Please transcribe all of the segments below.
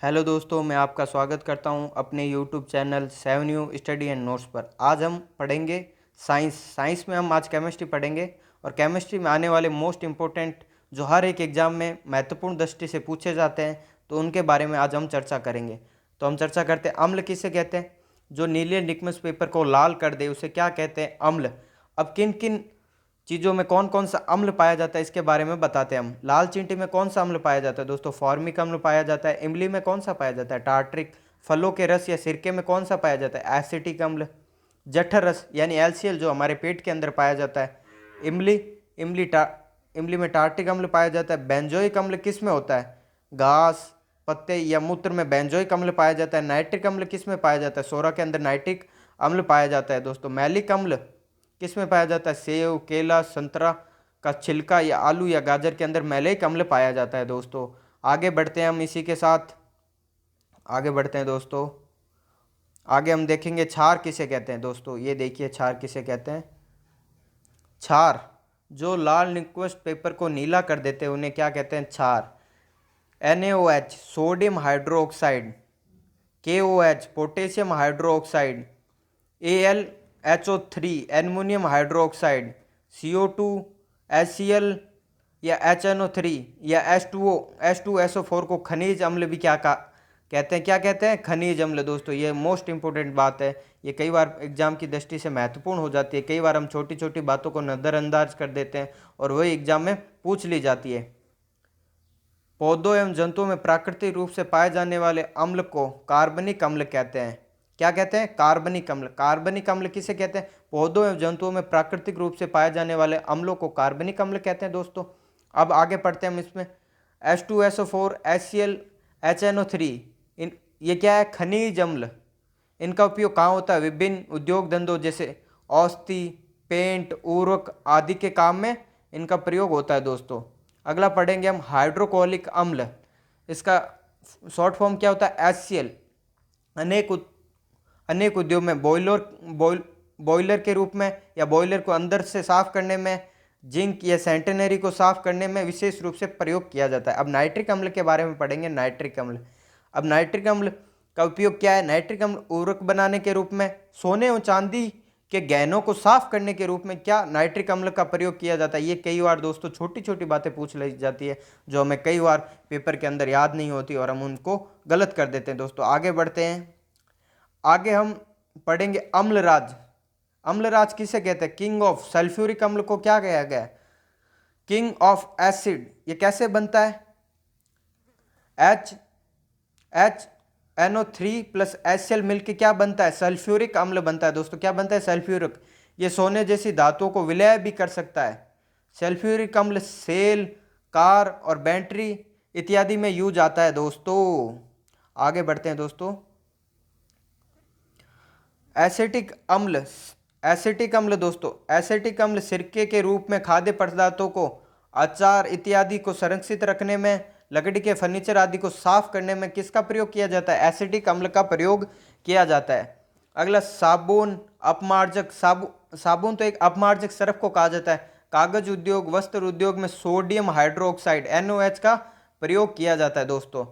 Hello दोस्तों, मैं आपका स्वागत करता हूं अपने YouTube channel 7U study and notes पर। आज हम पढ़ेंगे साइंस में हम आज केमिस्ट्री पढ़ेंगे। और केमिस्ट्री में आने वाले मोस्ट इम्पोर्टेंट जो हर एक एग्ज़ाम में महत्वपूर्ण दृष्टि से पूछे जाते हैं, तो उनके बारे में आज हम चर्चा करेंगे। तो हम चर्चा करते हैं, अम्ल किसे कहते हैं। जो नीले लिटमस पेपर को लाल कर दे उसे क्या कहते हैं? अम्ल। अब किन किन चीज़ों में कौन कौन सा अम्ल पाया जाता है इसके बारे में बताते हैं हम। लाल चींटी में कौन सा अम्ल पाया जाता है दोस्तों? फॉर्मिक अम्ल पाया जाता है। इमली में कौन सा पाया जाता है? टार्ट्रिक। फलों के रस या सिरके में कौन सा पाया जाता है? एसिटिक अम्ल। जठर रस यानी एलसीएल जो हमारे पेट के अंदर पाया जाता है। इमली इमली टा इमली में टार्टिक अम्ल पाया जाता है। बेंजोइक अम्ल किस में होता है? घास, पत्ते या मूत्र में बेंजोइक अम्ल पाया जाता है। नाइट्रिक अम्ल किस में पाया जाता है? सोरा के अंदर नाइट्रिक अम्ल पाया जाता है दोस्तों। मैलिक अम्ल किस में पाया जाता है? सेब, केला, संतरा का छिलका या आलू या गाजर के अंदर मैलिक अम्ल पाया जाता है दोस्तों। आगे बढ़ते हैं हम इसी के साथ, आगे बढ़ते हैं दोस्तों। आगे हम देखेंगे क्षार किसे कहते हैं दोस्तों। ये देखिए क्षार किसे कहते हैं। क्षार जो लाल लिक्विड पेपर को नीला कर देते हैं उन्हें क्या कहते हैं? क्षार। NaOH sodium hydroxide, KOH potassium hydroxide, AlHO3 aluminium hydroxide, CO2 HCl या HNO3 या H2SO4 को खनिज अम्ल भी कहते हैं? क्या कहते हैं? खनिज अम्ल दोस्तों। ये मोस्ट इंपॉर्टेंट बात है, ये कई बार एग्जाम की दृष्टि से महत्वपूर्ण हो जाती है। कई बार हम छोटी छोटी बातों को नज़रअंदाज कर देते हैं और वही एग्जाम में पूछ ली जाती है। पौधों एवं जंतुओं में प्राकृतिक रूप से पाए जाने वाले अम्ल को कार्बनिक अम्ल कहते हैं। क्या कहते हैं? कार्बनिक अम्ल। कार्बनिक अम्ल किसे कहते हैं? पौधों एवं जंतुओं में प्राकृतिक रूप से पाए जाने वाले अम्लों को कार्बनिक अम्ल कहते हैं दोस्तों। अब आगे पढ़ते हैं हम इसमें। H2SO4 HCl HNO3 इन ये क्या है? खनिज अम्ल। इनका उपयोग कहाँ होता है? विभिन्न उद्योग धंधों जैसे औषधि, पेंट, उर्वरक आदि के काम में इनका प्रयोग होता है दोस्तों। अगला पढ़ेंगे हम हाइड्रोक्लोरिक अम्ल। इसका शॉर्ट फॉर्म क्या होता है? HCl। अनेक उद्योग में बॉयलर के रूप में या बॉयलर को अंदर से साफ करने में, जिंक या सेंटेनरी को साफ करने में विशेष रूप से प्रयोग किया जाता है। अब नाइट्रिक अम्ल के बारे में पढ़ेंगे। नाइट्रिक अम्ल। अब नाइट्रिक अम्ल का उपयोग क्या है? नाइट्रिक अम्ल उर्वरक बनाने के रूप में, सोने और चांदी के गहनों को साफ करने के रूप में क्या नाइट्रिक अम्ल का प्रयोग किया जाता है। ये कई बार दोस्तों छोटी छोटी बातें पूछ ली जाती है जो हमें कई बार पेपर के अंदर याद नहीं होती और हम उनको गलत कर देते हैं दोस्तों। आगे बढ़ते हैं। आगे हम पढ़ेंगे अम्लराज। अम्लराज किसे कहते हैं? किंग ऑफ सल्फ्यूरिक अम्ल को क्या कहा गया? King of acid. ये कैसे बनता है? एच NO3 प्लस HCl मिलकर क्या बनता है? सल्फ्यूरिक अम्ल बनता है दोस्तों। क्या बनता है? सल्फ्यूरिक। ये सोने जैसी धातुओं को विलय भी कर सकता है। सल्फ्यूरिक अम्ल सेल, कार और बैटरी इत्यादि में यूज आता है दोस्तों। आगे बढ़ते हैं दोस्तों। एसिटिक अम्ल। एसिटिक अम्ल दोस्तों, एसिटिक अम्ल सिरके के रूप में खाद्य पदार्थों को, अचार इत्यादि को संरक्षित रखने में, लकड़ी के फर्नीचर आदि को साफ करने में किसका प्रयोग किया जाता है? एसिटिक अम्ल का प्रयोग किया जाता है। अगला साबुन, अपमार्जक। साबुन तो एक अपमार्जक सरफ को कहा जाता है। कागज उद्योग, वस्त्र उद्योग में सोडियम हाइड्रोक्साइड NOH का प्रयोग किया जाता है दोस्तों।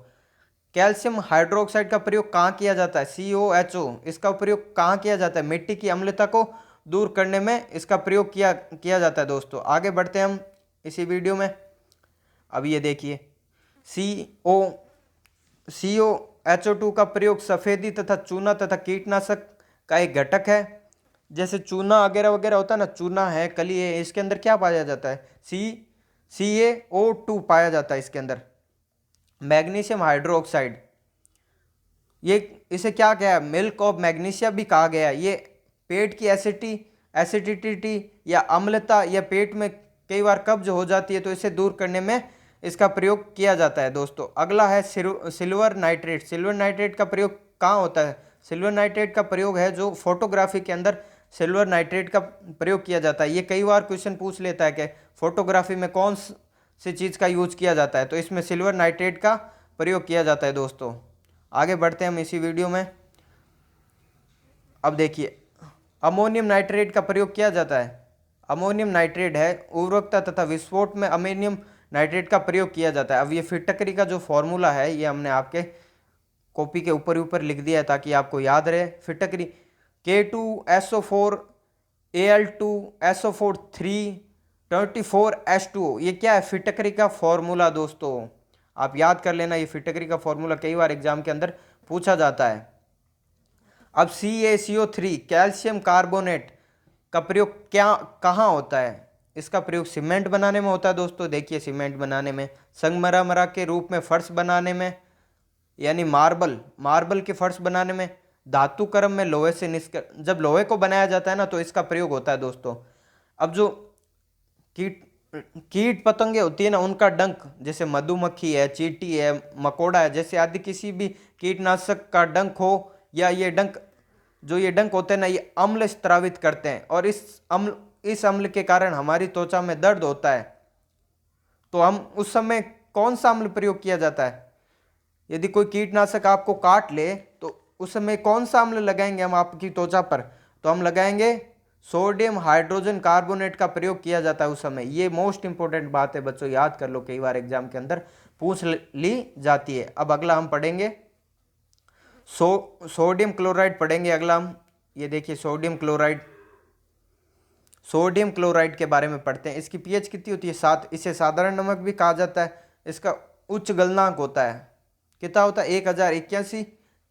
कैल्शियम हाइड्रोक्साइड का प्रयोग कहाँ किया जाता है? COHO। इसका प्रयोग कहाँ किया जाता है? मिट्टी की अम्लता को दूर करने में इसका प्रयोग किया जाता है दोस्तों। आगे बढ़ते हैं हम इसी वीडियो में। अब ये देखिए, COHO2 का प्रयोग सफेदी तथा चूना तथा कीटनाशक का एक घटक है। जैसे चूना वगैरह वगैरह होता है ना, चूना है, कली है, इसके अंदर क्या पाया जाता है? CaO2 पाया जाता है इसके अंदर। मैग्नीशियम हाइड्रोक्साइड, ये इसे क्या कहा है? मिल्क ऑफ मैग्नीशिया भी कहा गया है। ये पेट की एसिडिटी या अम्लता या पेट में कई बार कब्ज हो जाती है तो इसे दूर करने में इसका प्रयोग किया जाता है दोस्तों। अगला है सिल्वर नाइट्रेट। सिल्वर नाइट्रेट का प्रयोग कहाँ होता है? सिल्वर नाइट्रेट का प्रयोग है जो फोटोग्राफी के अंदर सिल्वर नाइट्रेट का प्रयोग किया जाता है। ये कई बार क्वेश्चन पूछ लेता है कि फोटोग्राफी में कौन सी चीज़ का यूज किया जाता है, तो इसमें सिल्वर नाइट्रेट का प्रयोग किया जाता है दोस्तों। आगे बढ़ते हैं हम इसी वीडियो में। अब देखिए, अमोनियम नाइट्रेट का प्रयोग किया जाता है। अमोनियम नाइट्रेट है उर्वरकता तथा विस्फोट में अमोनियम नाइट्रेट का प्रयोग किया जाता है। अब ये फिटकरी का जो फॉर्मूला है ये हमने आपके कॉपी के ऊपर ऊपर लिख दिया है ताकि आपको याद रहे। फिटकरी K2SO4Al2SO4 324H2O, ये क्या है? फिटकरी का फॉर्मूला दोस्तों, आप याद कर लेना, ये फिटकरी का फॉर्मूला कई बार एग्जाम के अंदर पूछा जाता है। अब CaCO3 कैल्शियम कार्बोनेट का प्रयोग क्या कहाँ होता है? इसका प्रयोग सीमेंट बनाने में होता है दोस्तों। देखिए सीमेंट बनाने में, संगमरमर के रूप में फर्श बनाने में, यानी मार्बल के फर्श बनाने में, धातु कर्म में लोहे से जब लोहे को बनाया जाता है ना तो इसका प्रयोग होता है दोस्तों। अब जो कीट कीट पतंगे होती है ना, उनका डंक, जैसे मधुमक्खी है, चींटी है, मकोड़ा है, जैसे आदि किसी भी कीटनाशक का डंक हो, या ये डंक होते हैं ना, ये अम्ल स्रावित करते हैं, और इस अम्ल के कारण हमारी त्वचा में दर्द होता है। तो हम उस समय कौन सा अम्ल प्रयोग किया जाता है? यदि कोई कीटनाशक आपको काट ले तो उस समय कौन सा अम्ल लगाएंगे हम आपकी त्वचा पर? तो हम लगाएंगे सोडियम हाइड्रोजन कार्बोनेट का प्रयोग किया जाता है उस समय। ये मोस्ट इंपॉर्टेंट बात है बच्चों, याद कर लो, कई बार एग्जाम के अंदर पूछ ली जाती है। अब अगला हम पढ़ेंगे सोडियम क्लोराइड पढ़ेंगे अगला हम। ये देखिए सोडियम क्लोराइड के बारे में पढ़ते हैं। इसकी पीएच कितनी होती है? 7। इसे साधारण नमक भी कहा जाता है। इसका उच्च गलनांक होता है, कितना होता है? 1081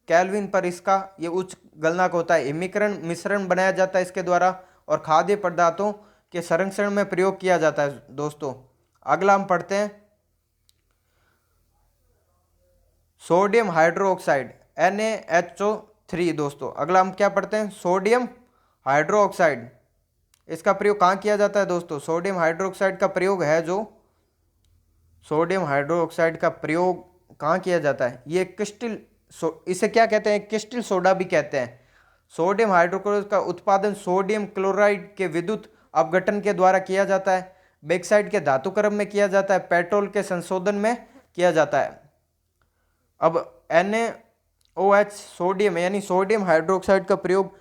केल्विन पर इसका ये उच्च गलनांक होता है। हिमीकरण मिश्रण बनाया जाता है इसके द्वारा, और खाद्य पदार्थों के संरक्षण में प्रयोग किया जाता है दोस्तों। अगला हम पढ़ते हैं सोडियम हाइड्रोक्साइड NaHO3 दोस्तों। अगला हम क्या पढ़ते हैं? Sodium hydroxide. इसका प्रयोग कहाँ किया जाता है दोस्तों? सोडियम हाइड्रोक्साइड का प्रयोग है जो सोडियम हाइड्रोक्साइड का प्रयोग कहाँ किया जाता है? ये क्रिस्टल इसे क्या कहते हैं? क्रिस्टल सोडा भी कहते हैं। सोडियम हाइड्रोक्साइड का उत्पादन सोडियम क्लोराइड के विद्युत अपघटन के द्वारा किया जाता है। बैक्साइड के धातुकर्म में किया जाता है। पेट्रोल के संशोधन में किया जाता है। अब NaOH सोडियम यानी सोडियम हाइड्रोक्साइड का प्रयोग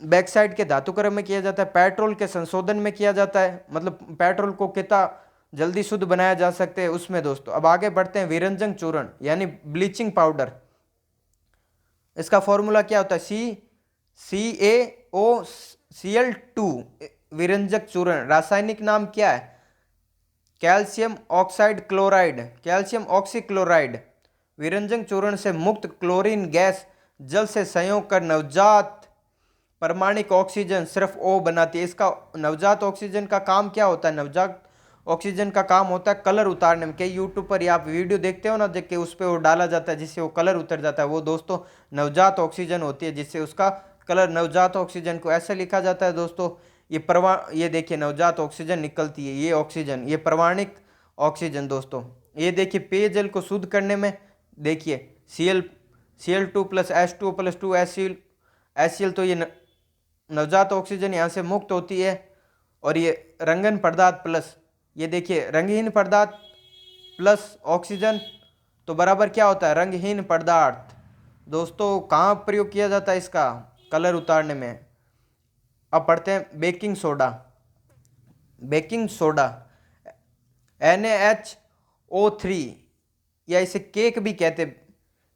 बैक्साइड के धातुकर्म में किया जाता है। पेट्रोल के संशोधन में किया जाता है, मतलब पेट्रोल को कितना जल्दी शुद्ध बनाया जा सकते हैं उसमें दोस्तों। अब आगे बढ़ते हैं विरंजन चूर्ण यानी ब्लीचिंग पाउडर। इसका फॉर्मूला क्या होता है? CaOCl2 विरंजक चूर्ण। रासायनिक नाम क्या है? Calcium oxychloride. विरंजन चूर्ण से मुक्त क्लोरीन गैस जल से संयोग कर नवजात परमाणिक ऑक्सीजन सिर्फ O बनाती है। इसका नवजात ऑक्सीजन का काम क्या होता है? नवजात ऑक्सीजन का काम होता है कलर उतारने में। कई यूट्यूब पर आप वीडियो देखते हो ना, देख के उस पर वो डाला जाता है जिससे वो कलर उतर जाता है, वो दोस्तों नवजात ऑक्सीजन होती है, जिससे उसका कलर नवजात ऑक्सीजन को ऐसे लिखा जाता है दोस्तों। ये देखिए नवजात ऑक्सीजन निकलती है, ये ऑक्सीजन, ये प्रमाणिक ऑक्सीजन दोस्तों। ये देखिए पेयजल को शुद्ध करने में देखिए Cl2 + H2O + 2 HCl, तो ये नवजात ऑक्सीजन यहाँ से मुक्त होती है। और ये रंगन पदार्थ प्लस, ये देखिए रंगहीन पदार्थ प्लस ऑक्सीजन तो बराबर क्या होता है? रंगहीन पदार्थ। दोस्तों कहाँ प्रयोग किया जाता है इसका? कलर उतारने में। अब पढ़ते हैं बेकिंग सोडा NaHO3, या इसे केक भी कहते हैं।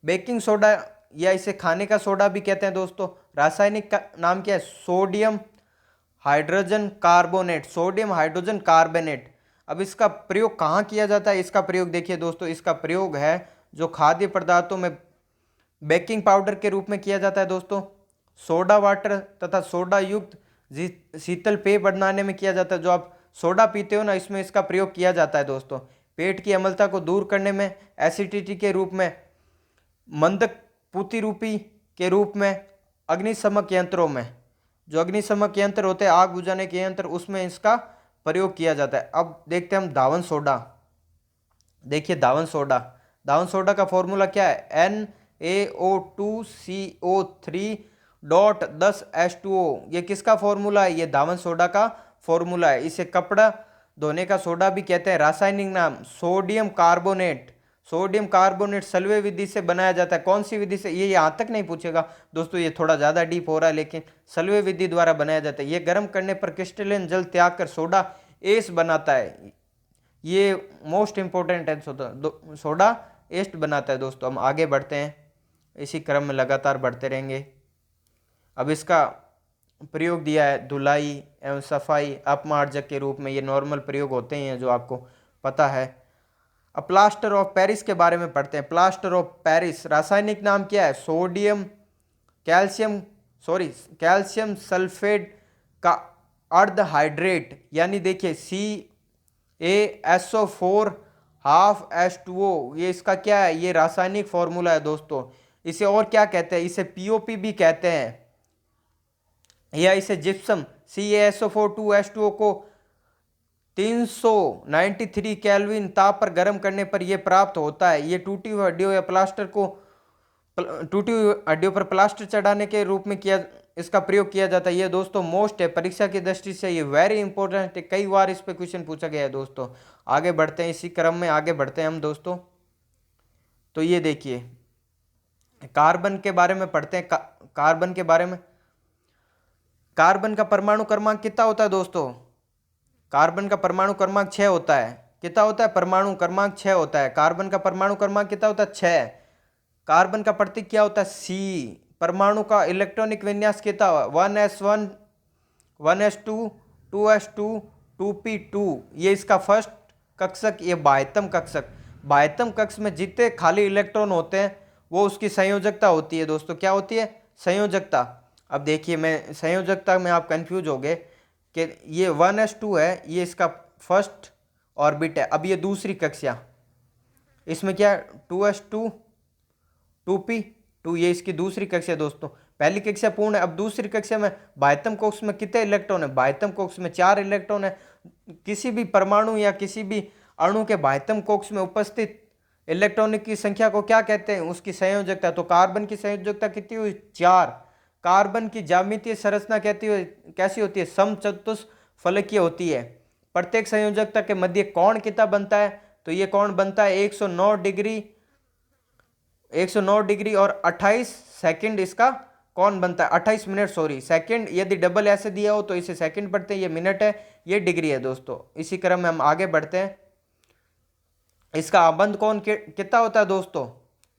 बेकिंग सोडा या इसे खाने का सोडा भी कहते हैं दोस्तों। रासायनिक का नाम क्या है? Sodium hydrogen carbonate. अब इसका प्रयोग कहाँ किया जाता है? इसका प्रयोग देखिए दोस्तों, इसका प्रयोग है जो खाद्य पदार्थों में बेकिंग पाउडर के रूप में किया जाता है दोस्तों। सोडा वाटर तथा सोडा युक्त शीतल पेय बनाने में किया जाता है। जो आप सोडा पीते हो ना, इसमें इसका प्रयोग किया जाता है दोस्तों। पेट की अम्लता को दूर करने में, एसिडिटी के रूप में, मंदक प्रतिरूपी के रूप में, अग्निशमक यंत्रों में, जो अग्निशमक यंत्र होते हैं आग बुझाने के यंत्र, उसमें इसका प्रयोग किया जाता है। अब देखते हैं हम धावन सोडा। देखिए धावन सोडा का फॉर्मूला क्या है? NaO2CO3.10H2O। ये किसका फॉर्मूला है? ये धावन सोडा का फॉर्मूला है। इसे कपड़ा धोने का सोडा भी कहते हैं। रासायनिक नाम सोडियम कार्बोनेट सल्वे विधि से बनाया जाता है। कौन सी विधि से? ये यहाँ तक नहीं पूछेगा दोस्तों, ये थोड़ा ज़्यादा डीप हो रहा है, लेकिन सल्वे विधि द्वारा बनाया जाता है। ये गर्म करने पर क्रिस्टलीन जल त्याग कर सोडा एस बनाता है। ये मोस्ट इंपॉर्टेंट है, सोडा एस्ट बनाता है दोस्तों। हम आगे बढ़ते हैं। इसी क्रम में लगातार बढ़ते रहेंगे। अब इसका प्रयोग दिया है धुलाई एवं सफाई अपमार्जक के रूप में, ये नॉर्मल प्रयोग होते हैं जो आपको पता है। अब प्लास्टर ऑफ पेरिस के बारे में पढ़ते हैं। प्लास्टर ऑफ पेरिस रासायनिक नाम क्या है? सोडियम कैल्शियम कैल्शियम सल्फेट का अर्ध हाइड्रेट, यानी देखिए CaSO4 ये इसका क्या है? ये रासायनिक फॉर्मूला है दोस्तों। इसे और क्या कहते हैं? इसे POP भी कहते हैं, या इसे जिप्सम CaSO4 को 393 केल्विन ताप पर गर्म करने पर यह प्राप्त होता है। ये टूटी हुई हड्डियों या प्लास्टर को टूटी हुई हड्डियों पर प्लास्टर चढ़ाने के रूप में इसका प्रयोग किया जाता है। ये दोस्तों मोस्ट है, परीक्षा की दृष्टि से ये वेरी इंपॉर्टेंट है, कई बार इस पे क्वेश्चन पूछा गया है दोस्तों। आगे बढ़ते हैं, इसी क्रम में आगे बढ़ते हैं हम दोस्तों। तो ये देखिए कार्बन के बारे में पढ़ते हैं। कार्बन के बारे में, कार्बन का परमाणु क्रमांक कितना होता है दोस्तों? कार्बन का परमाणु क्रमांक 6 होता है। कितना होता है? परमाणु क्रमांक 6 होता है। कार्बन का परमाणु क्रमांक कितना होता है? 6। कार्बन का प्रतीक क्या होता है? C। परमाणु का इलेक्ट्रॉनिक विन्यास कितना हुआ? 1s1 1s2 2s2 2p2। ये इसका फर्स्ट कक्षक, ये बाह्यतम कक्षक। बाह्यतम कक्ष में जितने खाली इलेक्ट्रॉन होते हैं वो उसकी संयोजकता होती है दोस्तों। क्या होती है? संयोजकता। अब देखिए, मैं संयोजकता में आप कंफ्यूज हो गए कि ये 1s2 है, ये इसका फर्स्ट ऑर्बिट है। अब ये दूसरी कक्षा, इसमें क्या 2s2 2p2, ये इसकी दूसरी कक्षा दोस्तों। पहली कक्षा पूर्ण है। अब दूसरी कक्षा में बाह्यतम कक्ष में कितने इलेक्ट्रॉन है? बाह्यतम कक्ष में 4 इलेक्ट्रॉन है। किसी भी परमाणु या किसी भी अणु के बाह्यतम कक्ष में उपस्थित इलेक्ट्रॉन की संख्या को क्या कहते हैं? उसकी संयोजकता। तो कार्बन की संयोजकता कितनी हुई? 4। कार्बन की ज्यामितीय संरचना कैसी होती है? समचतुष्फलकीय होती है। प्रत्येक संयोजकता के मध्य कोण कितना बनता है? तो ये कोण बनता है 109 डिग्री और 28 सेकंड इसका कोण बनता है। 28 मिनट, सेकंड। यदि डबल ऐसे दिया हो तो इसे सेकंड पढ़ते हैं, ये मिनट है, ये डिग्री है दोस्तों। इसी क्रम में हम आगे बढ़ते हैं। इसका आबंध कोण कितना होता है दोस्तों?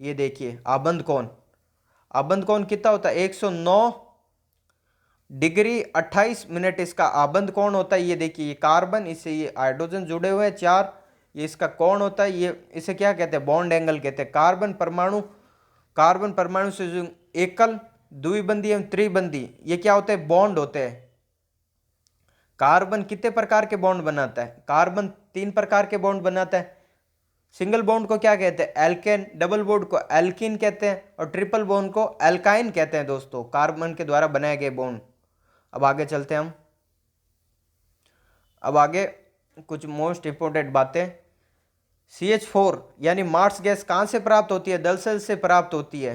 ये देखिए आबंध कोण कितना होता है? 109 डिग्री 28 मिनट इसका आबंध कोण होता है। ये देखिए, ये कार्बन, इससे ये हाइड्रोजन जुड़े हुए हैं 4, ये इसका कोण होता है। ये इसे क्या कहते हैं? बॉन्ड एंगल कहते हैं। कार्बन परमाणु से जो एकल, द्विबंधी एवं त्रिबंधी, ये क्या होते हैं? बॉन्ड होते हैं। कार्बन कितने प्रकार के बॉन्ड बनाता है? कार्बन 3 प्रकार के बॉन्ड बनाता है। सिंगल बॉन्ड को क्या कहते हैं? एल्केन। डबल बॉन्ड को एल्कीन कहते हैं और ट्रिपल बॉन्ड को एल्काइन कहते हैं दोस्तों, कार्बन के द्वारा बनाए गए बॉन्ड। अब आगे चलते हैं हम। अब आगे कुछ मोस्ट इंपोर्टेंट बातें। CH4 यानी मार्स गैस कहां से प्राप्त होती है? दलदल से प्राप्त होती है।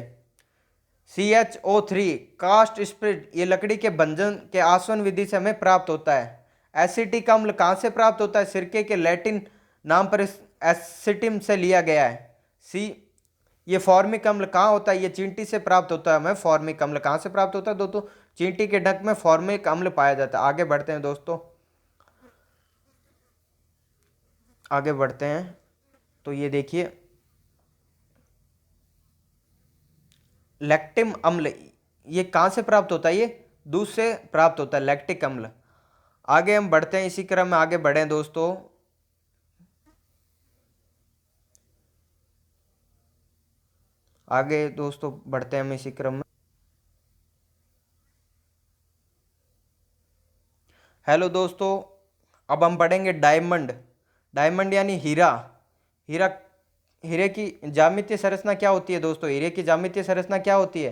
CHO3 कास्ट स्प्रिट, ये लकड़ी के भंजन के आसवन विधि से हमें प्राप्त होता है। एसिटिक अम्ल कहां से प्राप्त होता है? सिरके के लैटिन नाम पर एसिटिम से लिया गया है। ये फॉर्मिक अम्ल कहाँ होता है? ये चींटी से प्राप्त होता है हमें। फॉर्मिक अम्ल कहाँ से प्राप्त होता है दोस्तों? चींटी के डंक में फॉर्मिक अम्ल पाया जाता है। आगे बढ़ते हैं दोस्तों, आगे बढ़ते हैं। तो ये देखिए लैक्टिक अम्ल, ये कहाँ से प्राप्त होता है? ये दूध से प्राप्त होता है, लैक्टिक अम्ल। आगे हम बढ़ते हैं, इसी क्रम में आगे बढ़े दोस्तों। आगे दोस्तों बढ़ते हैं हम इसी क्रम में। हेलो दोस्तों, अब हम पढ़ेंगे डायमंड यानी हीरा। हीरे की ज्यामितीय संरचना क्या होती है दोस्तों? हीरे की ज्यामितीय संरचना क्या होती है?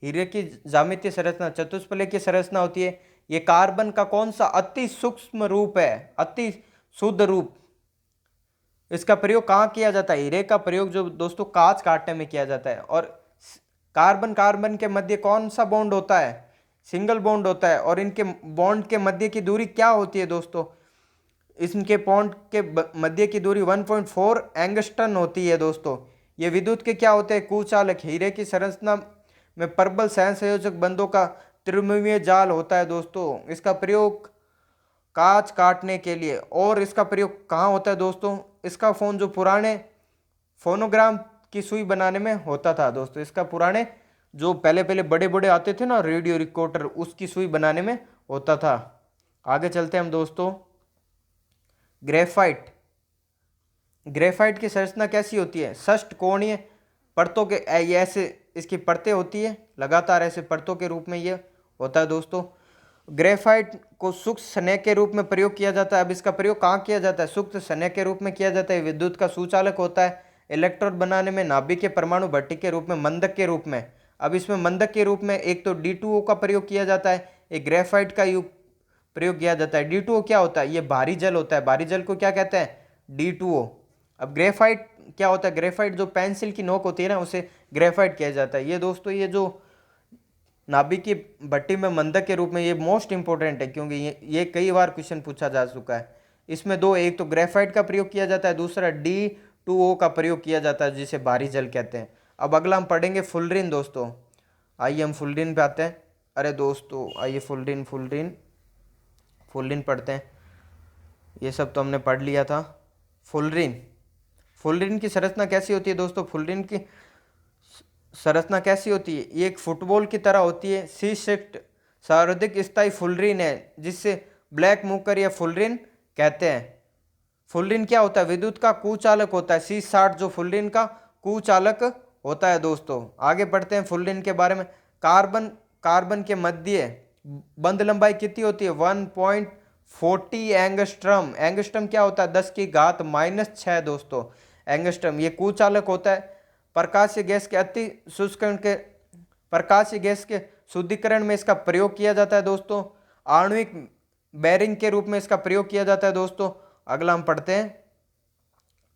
हीरे की ज्यामितीय संरचना चतुष्फलकीय संरचना होती है। ये कार्बन का कौन सा अति सूक्ष्म रूप है? अति शुद्ध रूप। इसका प्रयोग कहाँ किया जाता है? हीरे का प्रयोग जो दोस्तों कांच काटने में किया जाता है। और कार्बन के मध्य कौन सा बॉन्ड होता है? सिंगल बॉन्ड होता है। और इनके बॉन्ड के मध्य की दूरी क्या होती है दोस्तों? इसके बॉन्ड के मध्य की दूरी 1.4 एंगस्ट्रम होती है दोस्तों। ये विद्युत के क्या होते हैं? कुचालक। हीरे की संरचना में प्रबल सहसंयोजक बंधों का त्रिमिमीय जाल होता है दोस्तों। इसका प्रयोग कांच काटने के लिए। और इसका प्रयोग कहाँ होता है दोस्तों? इसका फोन जो पुराने फोनोग्राम की सुई बनाने में होता था दोस्तों। इसका पुराने जो पहले पहले बड़े बड़े आते थे ना रेडियो रिकॉर्डर, उसकी सुई बनाने में होता था। आगे चलते हैं हम दोस्तों। ग्रेफाइट। ग्रेफाइट की संरचना कैसी होती है? षष्ठकोणीय परतों के ये ऐसे इसकी परतें होती है, लगातार ऐसे परतों के रूप में ये होता है दोस्तों। ग्रेफाइट को सूक्ष्म स्नेह के रूप में प्रयोग किया जाता है। अब इसका प्रयोग कहाँ किया जाता है? सूक्ष्म स्नेह के रूप में किया जाता है। विद्युत का सुचालक होता है। इलेक्ट्रोड बनाने में नाभिक के परमाणु भट्टी के रूप में, मंदक के रूप में। अब इसमें मंदक के रूप में एक तो D2O का प्रयोग किया जाता है, एक ग्रेफाइट का प्रयोग किया जाता है। D2O क्या होता है? ये भारी जल होता है। भारी जल को क्या कहते हैं? D2O। अब ग्रेफाइट क्या होता है? ग्रेफाइट जो पेंसिल की नोक होती है ना, उसे ग्रेफाइट किया जाता है। ये दोस्तों ये जो नाभिक की भट्टी में मंदक के रूप में, ये मोस्ट इंपॉर्टेंट है क्योंकि ये कई बार क्वेश्चन पूछा जा चुका है। इसमें दो, एक तो ग्रेफाइट का प्रयोग किया जाता है, दूसरा D2O का प्रयोग किया जाता है जिसे भारी जल कहते हैं। अब अगला हम पढ़ेंगे फुलरिन दोस्तों। आइए हम फुलरिन पे आते हैं। अरे दोस्तों आइए फुलरिन फुलरिन फुलरिन पढ़ते हैं। ये सब तो हमने पढ़ लिया था। फुलरिन। फुलरिन की संरचना कैसी होती है दोस्तों? फुलरिन की संरचना कैसी होती है? ये एक फुटबॉल की तरह होती है। C6 सर्वाधिक स्थायी फुलरिन है जिससे ब्लैक मुकर या फुलरिन कहते हैं। फुलरिन क्या होता है? विद्युत का कुचालक होता है। C60 जो फुलरिन का कुचालक होता है दोस्तों। आगे पढ़ते हैं फुलरिन के बारे में। कार्बन के मध्य बंध लंबाई कितनी होती है? 1.40 एंगस्ट्रम। एंगस्ट्रम क्या होता है? 10⁻⁻6 दोस्तों एंगस्ट्रम। ये कुचालक होता है। प्रकाशीय गैस के अति शुष्ककरण के प्रकाशीय गैस के शुद्धिकरण में इसका प्रयोग किया जाता है दोस्तों। आणविक बैरिंग के रूप में इसका प्रयोग किया जाता है दोस्तों। अगला हम पढ़ते हैं।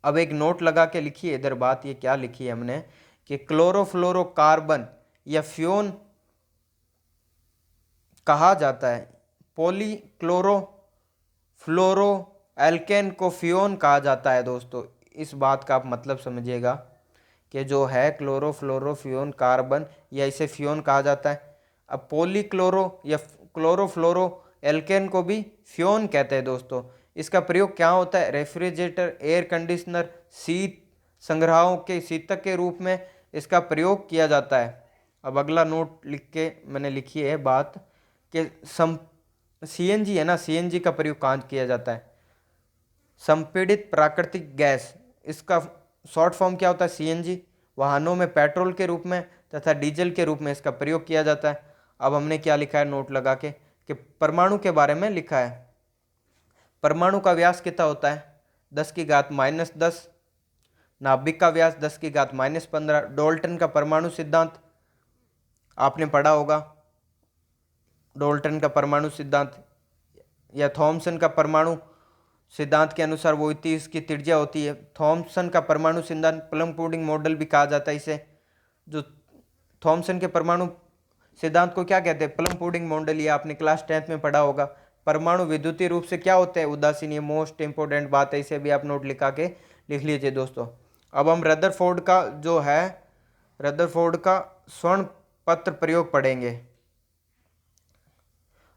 अब एक नोट लगा के लिखिए इधर बात, ये क्या लिखी है हमने कि क्लोरोफ्लोरोकार्बन या फ्योन कहा जाता है। पॉलीक्लोरोफ्लोरो एल्केन को फ्योन कहा जाता है दोस्तों। इस बात का आप मतलब समझिएगा कि जो है क्लोरोफ्लोरोफ्योन कार्बन, या इसे फ्योन कहा जाता है। अब पॉलीक्लोरो या क्लोरोफ्लोरो एल्केन को भी फ्योन कहते हैं दोस्तों। इसका प्रयोग क्या होता है? रेफ्रिजरेटर, एयर कंडीशनर, शीत संग्रहों के शीतक के रूप में इसका प्रयोग किया जाता है। अब अगला नोट लिख के मैंने लिखी है बात कि CNG है ना, CNG का प्रयोग कहाँ किया जाता है? संपीड़ित प्राकृतिक गैस, इसका शॉर्ट फॉर्म क्या होता है? CNG। वाहनों में पेट्रोल के रूप में तथा डीजल के रूप में इसका प्रयोग किया जाता है। अब हमने क्या लिखा है नोट लगा के कि परमाणु के बारे में लिखा है। परमाणु का व्यास कितना होता है? 10⁻⁻10। नाभिक का व्यास 10⁻⁻15। डॉल्टन का परमाणु सिद्धांत आपने पढ़ा होगा। डॉल्टन का परमाणु सिद्धांत या थॉमसन का परमाणु सिद्धांत के अनुसार वो इतनी इसकी त्रिज्या होती है। थॉमसन का परमाणु सिद्धांत प्लम पुडिंग मॉडल भी कहा जाता है इसे। जो थॉमसन के परमाणु सिद्धांत को क्या कहते हैं? Plum pudding model. ये आपने क्लास 10th में पढ़ा होगा। परमाणु विद्युतीय रूप से क्या होते हैं? उदासीन। ये मोस्ट इंपोर्टेंट बात है, इसे भी आप नोट लिखा के लिख लीजिए दोस्तों। अब हम रदरफोर्ड का जो है रदरफोर्ड का स्वर्ण पत्र प्रयोग पढ़ेंगे।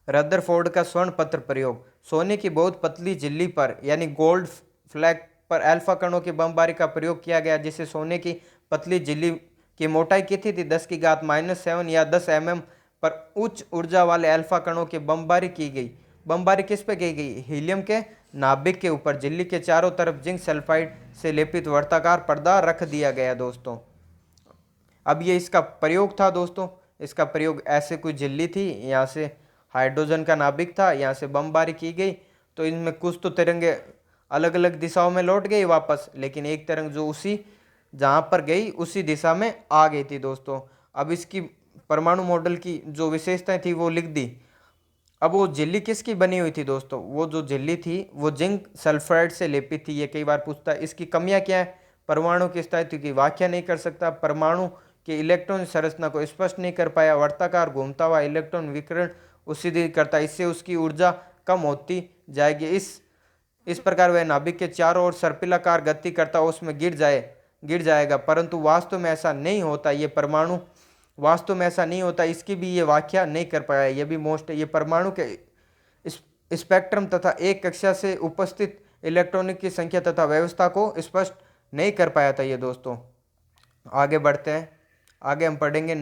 रदरफोर्ड का स्वर्ण पत्र प्रयोग। सोने की बहुत पतली झिल्ली पर यानी गोल्ड फ्लैग पर अल्फा कणों की बमबारी का प्रयोग किया गया, जिससे सोने की पतली झिल्ली की मोटाई कितनी थी? 10⁻⁷ या 10 mm पर उच्च ऊर्जा वाले अल्फा कणों की बमबारी की गई। बमबारी किस पे की गई? हीलियम के नाभिक के ऊपर। झिल्ली के चारों तरफ जिंक सल्फाइड से लेपित वर्ताकार पर्दा रख दिया गया दोस्तों। अब ये इसका प्रयोग था दोस्तों। इसका प्रयोग ऐसे कोई झिल्ली थी, यहाँ से हाइड्रोजन का नाभिक था, यहाँ से बमबारी की गई, तो इनमें कुछ तो तरंगे अलग अलग दिशाओं में लौट गई वापस, लेकिन एक तरंग जो उसी जहाँ पर गई उसी दिशा में आ गई थी दोस्तों। अब इसकी परमाणु मॉडल की जो विशेषताएं थी वो लिख दी। अब वो झिल्ली किसकी बनी हुई थी दोस्तों? वो जो झिल्ली थी वो जिंक सल्फाइड से लेपित थी। ये कई बार पूछता है। इसकी कमियां क्या है? परमाणु की स्थायित्व की व्याख्या नहीं कर सकता, परमाणु के इलेक्ट्रॉन संरचना को स्पष्ट नहीं कर पाया, वर्ताकार घूमता हुआ इलेक्ट्रॉन विकिरण उसी करता, इससे उसकी ऊर्जा कम होती जाएगी। इस प्रकार वह नाभिक के चारों ओर सर्पिलाकार गति करता उसमें गिर जाएगा, परंतु वास्तव में ऐसा नहीं होता। ये परमाणु वास्तव में ऐसा नहीं होता, इसकी भी ये व्याख्या नहीं कर पाया। ये भी मोस्ट है। ये परमाणु के स्पेक्ट्रम तथा एक कक्षा से उपस्थित इलेक्ट्रॉनिक की संख्या तथा व्यवस्था को स्पष्ट नहीं कर पाया था ये दोस्तों। आगे बढ़ते हैं। आगे हम पढ़ेंगे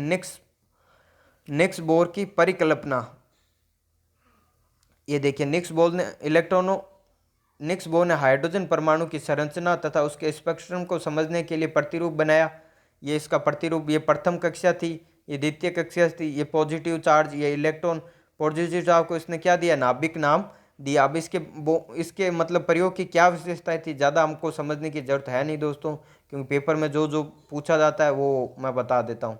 निक्स बोर की परिकल्पना। ये देखिए, निक्स बोर ने हाइड्रोजन परमाणु की संरचना तथा उसके स्पेक्ट्रम को समझने के लिए प्रतिरूप बनाया। ये इसका प्रतिरूप, ये प्रथम कक्षा थी, ये द्वितीय कक्षा थी। ये पॉजिटिव चार्ज, ये इलेक्ट्रॉन, पॉजिटिव चार्ज को इसने क्या दिया, नाभिक नाम दिया। अब इसके मतलब प्रयोग की क्या विशेषताएं थी, ज़्यादा हमको समझने की जरूरत है नहीं दोस्तों, क्योंकि पेपर में जो जो पूछा जाता है वो मैं बता देता हूँ।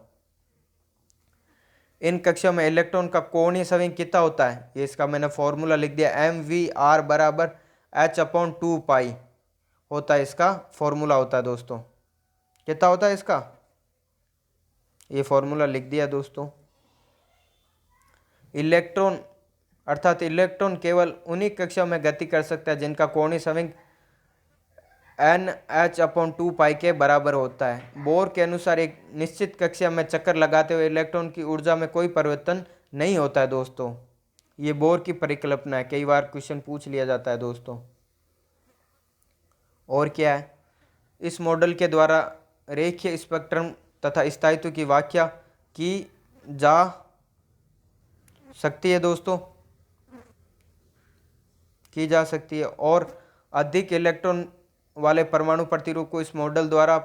इन कक्षों में इलेक्ट्रॉन का कोणीय संवेग कितना होता है, ये इसका मैंने फॉर्मूला लिख दिया, MV r बराबर H/2 पाई होता है, इसका फॉर्मूला होता है दोस्तों। कितना होता है इसका, ये फॉर्मूला लिख दिया दोस्तों। इलेक्ट्रॉन अर्थात इलेक्ट्रॉन केवल उन्हीं कक्षाओं में गति कर सकता है जिनका कोणीय संवेग NH/2 पाई के बराबर होता है। बोर के अनुसार एक निश्चित कक्षा में चक्कर लगाते हुए इलेक्ट्रॉन की ऊर्जा में कोई परिवर्तन नहीं होता है दोस्तों। ये बोर की परिकल्पना है, कई बार क्वेश्चन पूछ लिया जाता है दोस्तों। और क्या है, इस मॉडल के द्वारा रेखीय स्पेक्ट्रम तथा स्थायित्व की व्याख्या की जा सकती है दोस्तों, की जा सकती है। और अधिक इलेक्ट्रॉन वाले परमाणु प्रतिरूप को इस मॉडल द्वारा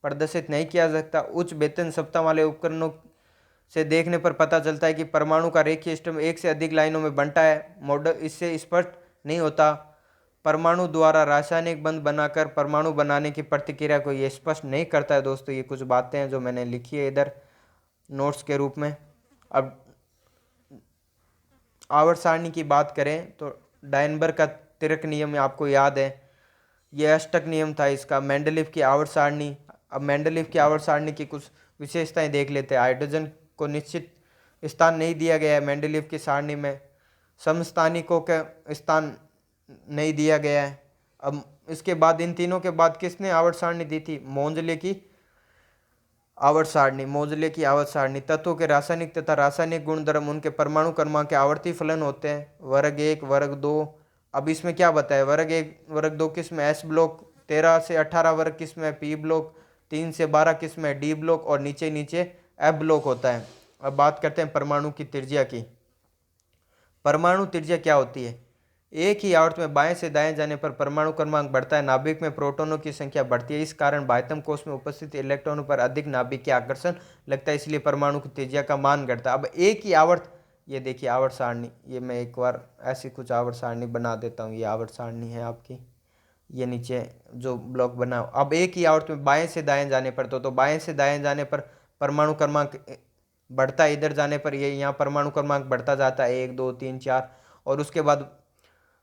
प्रदर्शित नहीं किया जा सकता। उच्च वेतन सप्ताह वाले उपकरणों से देखने पर पता चलता है कि परमाणु का रेखीय सिस्टम एक से अधिक लाइनों में बंटा है। मॉडल इससे स्पष्ट नहीं होता। परमाणु द्वारा रासायनिक बंध बनाकर परमाणु बनाने की प्रतिक्रिया को ये स्पष्ट नहीं करता है दोस्तों। ये कुछ बातें हैं जो मैंने लिखी है इधर नोट्स के रूप में। अब आवर्त सारणी की बात करें तो डायनबर्ग का तिरक नियम आपको याद है, ये अष्टक नियम था इसका। मेंडलीव की आवर्त सारणी, अब मेंडलीव की आवर्त सारणी की कुछ विशेषताएं देख लेते हैं। हाइड्रोजन को निश्चित स्थान नहीं दिया गया है मेंडलीव की सारणी में, समस्थानिकों का स्थान नहीं दिया गया है। अब इसके बाद इन तीनों के बाद किसने आवर्त सारणी दी थी, मोंजले की आवर्त सारणी। मोजले की आवर्त सारणी, तत्वों के रासायनिक तथा रासायनिक गुणधर्म, उनके परमाणु क्रमांक के आवर्ती फलन होते हैं, वर्ग 1 वर्ग 2। अब इसमें क्या बताया, वर्ग 1 वर्ग 2 किस में एस ब्लॉक, 13 से 18 वर्ग किस में पी ब्लॉक, 3 से 12 किस में डी ब्लॉक, और नीचे नीचे एफ ब्लॉक होता है। अब बात करते हैं परमाणु की त्रिज्या की। परमाणु त्रिज्या क्या होती है, एक ही आवर्त में बाएं से दाएं जाने पर परमाणु क्रमांक बढ़ता है, नाभिक में प्रोटॉनों की संख्या बढ़ती है। इस कारण बाह्यतम कोश में उपस्थित इलेक्ट्रॉनों पर अधिक नाभिकीय आकर्षण लगता है, इसलिए परमाणु की त्रिज्या का मान घटता है। अब एक ही आवर्त, ये देखिए आवर्त सारणी, ये मैं एक बार ऐसी कुछ आवर्त सारणी बना देता हूँ। ये आवर्त सारणी है आपकी, ये नीचे जो ब्लॉक बना। अब एक ही आवर्त में बाएं से दाएं जाने पर तो बाएं से दाएं जाने पर परमाणु क्रमांक बढ़ता है, इधर जाने पर ये यहाँ परमाणु क्रमांक बढ़ता जाता है, 1 2 3 4, और उसके बाद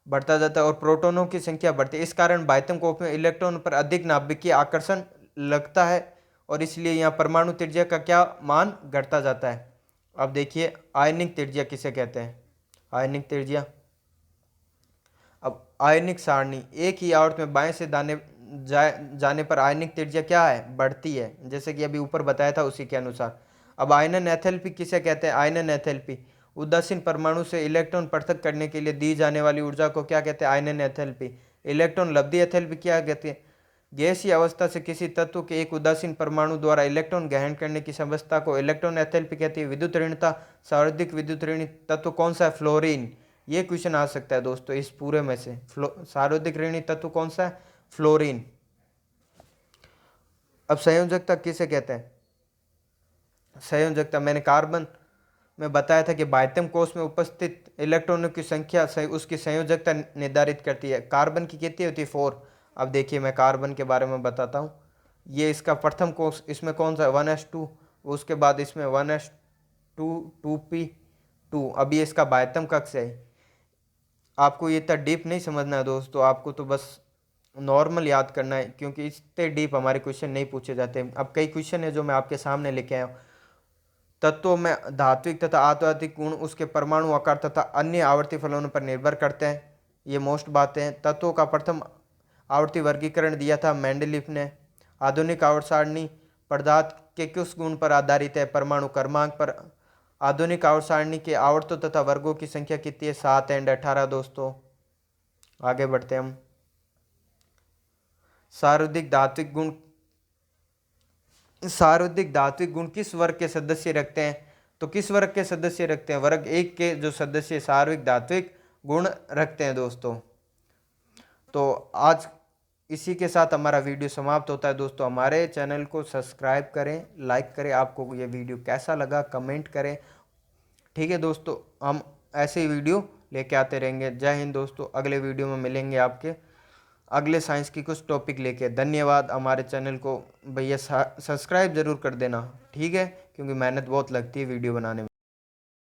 बढ़ता जाता है और प्रोटॉनों की संख्या बढ़ती है। इस कारण बाह्यतम कोश में इलेक्ट्रॉन पर अधिक नाभिकीय आकर्षण लगता है और इसलिए यहाँ परमाणु त्रिज्या का क्या मान घटता जाता है। अब देखिए आयनिक त्रिज्या किसे कहते हैं, आयनिक त्रिज्या। अब आयनिक सारणी, एक ही आवर्त में बाएं से जाने पर आयनिक त्रिज्या क्या है, बढ़ती है, जैसे कि अभी ऊपर बताया था उसी के अनुसार। अब आयनन एंथैल्पी किसे कहते हैं, आयनन एंथैल्पी, उदासीन परमाणु से इलेक्ट्रॉन पृथक करने के लिए दी जाने वाली ऊर्जा को क्या कहते हैं, आयनन एंथैल्पी। इलेक्ट्रॉन लब्धि एंथैल्पी क्या कहते हैं, गैसीय अवस्था से किसी तत्व के एक उदासीन परमाणु द्वारा इलेक्ट्रॉन ग्रहण करने की अवस्था को इलेक्ट्रॉन एंथैल्पी कहती है। विद्युत ऋणता, सर्वाधिक विद्युत ऋणी तत्व कौन सा है, फ्लोरीन। ये क्वेश्चन आ सकता है दोस्तों इस पूरे में से, सर्वाधिक ऋणी तत्व कौन सा है, फ्लोरीन। अब संयोजकता किसे कहते हैं, संयोजकता मैंने कार्बन में बताया था कि बाह्यतम कोश में उपस्थित इलेक्ट्रॉनों की संख्या उसकी संयोजकता निर्धारित करती है। कार्बन की कितनी होती है, 4। अब देखिए मैं कार्बन के बारे में बताता हूँ। ये इसका प्रथम कोश, इसमें कौन सा 1s2, उसके बाद इसमें 1s2 2p2। अब ये इसका बाह्यतम कक्ष है। आपको ये इतना डीप नहीं समझना है दोस्तों, आपको तो बस नॉर्मल याद करना है, क्योंकि इतने डीप हमारे क्वेश्चन नहीं पूछे जाते। अब कई क्वेश्चन है जो मैं आपके सामने लेके आया हूँ। तत्वों में धात्विक तथा आत्विक गुण उसके परमाणु आकार तथा अन्य आवर्ती फलनों पर निर्भर करते हैं। ये मोस्ट बातें हैं। तत्वों का प्रथम आवर्ती वर्गीकरण दिया था मेंडलीफ ने। आधुनिक आवर्त सारणी पदार्थ के किस गुण पर आधारित है, परमाणु क्रमांक पर। आधुनिक आवर्त सारणी के आवर्तों तथा वर्गों की संख्या कितनी है, 7 और 18 दोस्तों। आगे बढ़ते हैं हम। सर्वाधिक धात्विक गुण सार्वधिक धात्विक गुण किस वर्ग के सदस्य रखते हैं? तो किस वर्ग के सदस्य रखते हैं? वर्ग 1 के जो सदस्य सार्वधिक धात्विक गुण रखते हैं दोस्तों। तो आज इसी के साथ हमारा वीडियो समाप्त होता है दोस्तों। हमारे चैनल को सब्सक्राइब करें, लाइक करें। आपको ये वीडियो कैसा लगा कमेंट करें। ठीक है दोस्तों, हम ऐसे ही वीडियो लेके आते रहेंगे। जय हिंद दोस्तों, अगले वीडियो में मिलेंगे आपके अगले साइंस की कुछ टॉपिक लेके। धन्यवाद। हमारे चैनल को भैया सब्सक्राइब ज़रूर कर देना, ठीक है, क्योंकि मेहनत बहुत लगती है वीडियो बनाने में।